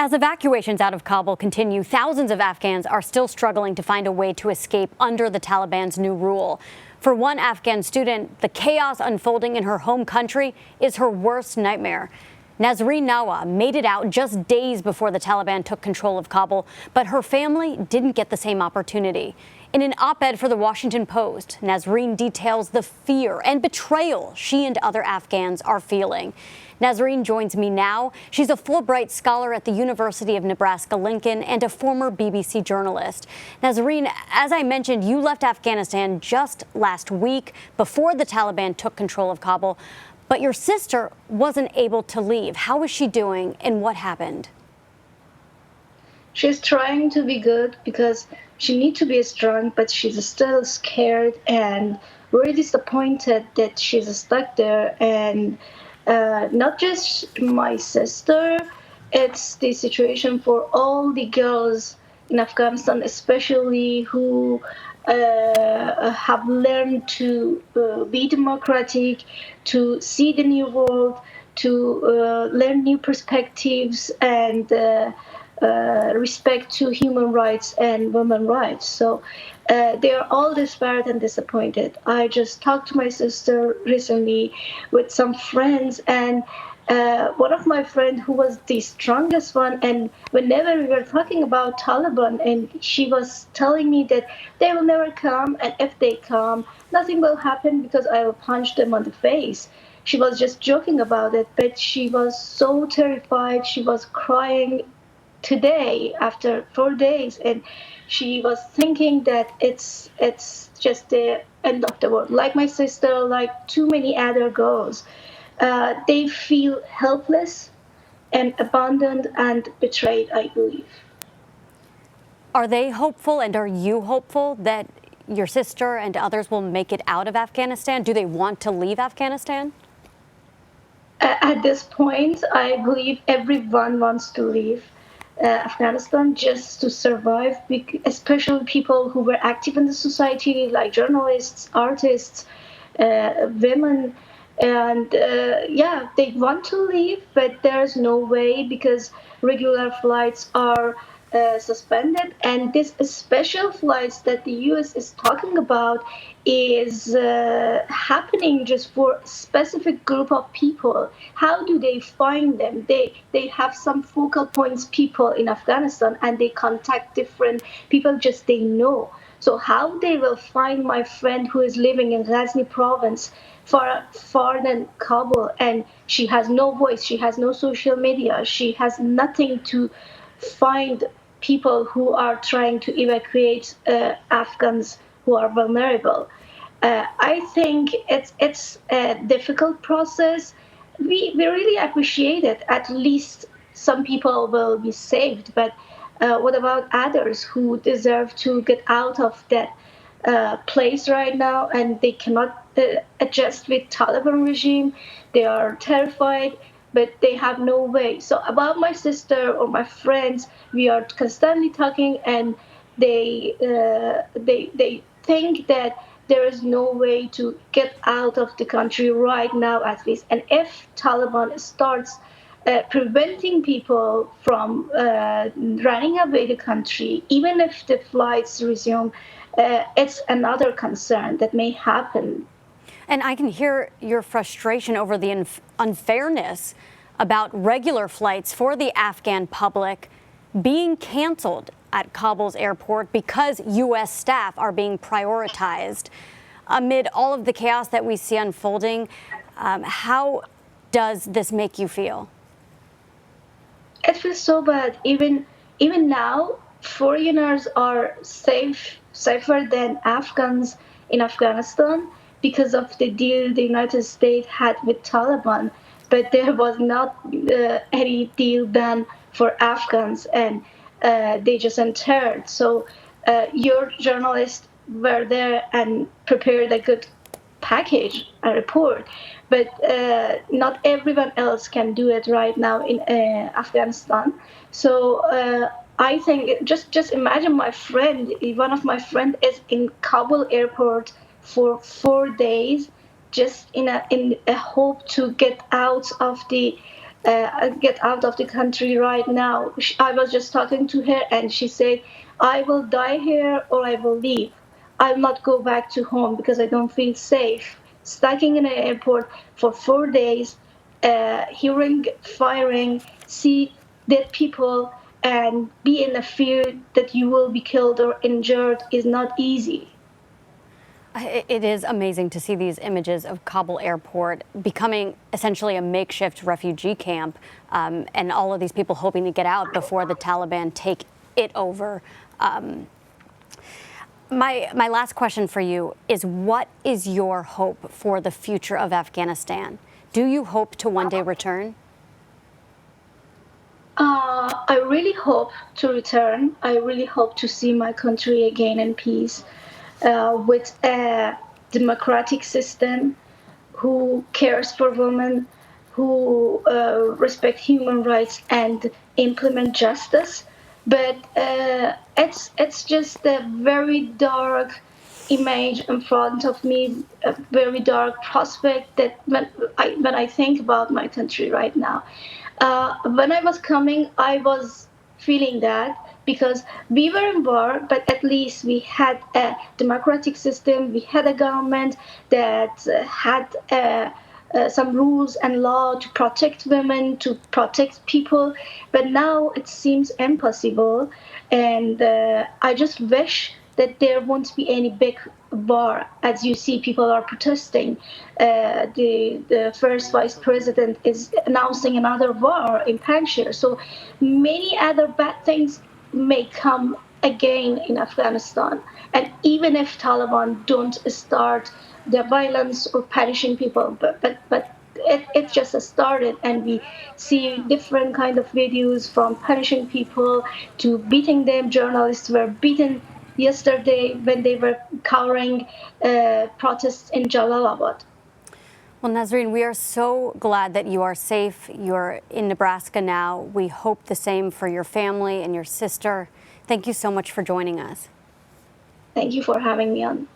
As evacuations out of Kabul continue, thousands of Afghans are still struggling to find a way to escape under the Taliban's new rule. For one Afghan student, the chaos unfolding in her home country is her worst nightmare. Nasrin Nawa made it out just days before the Taliban took control of Kabul, but her family didn't get the same opportunity. In an op-ed for the Washington Post, Nasrin details the fear and betrayal she and other Afghans are feeling. Nasrin joins me now. She's a Fulbright Scholar at the University of Nebraska-Lincoln and a former BBC journalist. Nasrin, as I mentioned, you left Afghanistan just last week before the Taliban took control of Kabul, but your sister wasn't able to leave. How is she doing and what happened? She's trying to be good because she needs to be strong, but she's still scared and very disappointed that she's stuck there. And not just my sister, it's the situation for all the girls in Afghanistan, especially who have learned to be democratic, to see the new world, to learn new perspectives and respect to human rights and women's rights. So they are all desperate and disappointed. I just talked to my sister recently with some friends, and one of my friends who was the strongest one, and whenever we were talking about Taliban, and she was telling me that they will never come, and if they come, nothing will happen because I will punch them on the face. She was just joking about it, but she was so terrified. She was crying today after 4 days, and she was thinking that it's just the end of the world. Like my sister, like too many other girls, they feel helpless and abandoned and betrayed, I believe. Are they hopeful, and are you hopeful that your sister and others will make it out of Afghanistan? Do they want to leave Afghanistan? At this point, I believe everyone wants to leave Afghanistan just to survive, especially people who were active in the society, like journalists, artists, women. And yeah, they want to leave, but there's no way because regular flights are suspended. And these special flights that the US is talking about is happening just for a specific group of people. How do they find them? They have some focal points people in Afghanistan, and they contact different people just they know. So how they will find my friend who is living in Ghazni province, far than Kabul, and she has no voice, she has no social media, she has nothing to find people who are trying to evacuate Afghans who are vulnerable. I think it's a difficult process. We really appreciate it. At least some people will be saved, but what about others who deserve to get out of that place right now, and they cannot adjust with Taliban regime? They are terrified, but they have no way. So about my sister or my friends, we are constantly talking, and they think that there is no way to get out of the country right now, at least. And if Taliban starts preventing people from running away the country, even if the flights resume, it's another concern that may happen. And I can hear your frustration over the unfairness about regular flights for the Afghan public being canceled at Kabul's airport because U.S. staff are being prioritized. Amid all of the chaos that we see unfolding, how does this make you feel? It feels so bad. Even now, foreigners are safer than Afghans in Afghanistan because of the deal the United States had with Taliban. But there was not any deal done for Afghans, and they just entered. So your journalists were there and prepared a good package, a report, but not everyone else can do it right now in Afghanistan. So I think just imagine my friend, one of my friends is in Kabul airport for 4 days, just in a hope to get out of the get out of the country right now. I was just talking to her, and she said, I will die here or I will leave. I'll not go back to home because I don't feel safe. Stuck in an airport for 4 days, hearing firing, see dead people, and be in a fear that you will be killed or injured is not easy. It is amazing to see these images of Kabul airport becoming essentially a makeshift refugee camp, and all of these people hoping to get out before the Taliban take it over. My last question for you is, what is your hope for the future of Afghanistan? Do you hope to one day return? I really hope to return. I really hope to see my country again in peace, with a democratic system who cares for women, who respect human rights and implement justice. But it's just a very dark image in front of me, a very dark prospect that when I think about my country right now. When I was coming, I was feeling that because we were in war, but at least we had a democratic system, we had a government that had some rules and law to protect women, to protect people. But now it seems impossible, and I just wish that there won't be any big war. As you see, people are protesting. The first vice president is announcing another war in Panjshir. So many other bad things may come again in Afghanistan. And even if Taliban don't start the violence or punishing people, but it just started, and we see different kind of videos from punishing people to beating them. Journalists were beaten yesterday when they were covering protests in Jalalabad. Well, Nasrin, we are so glad that you are safe. You're in Nebraska now. We hope the same for your family and your sister. Thank you so much for joining us. Thank you for having me on.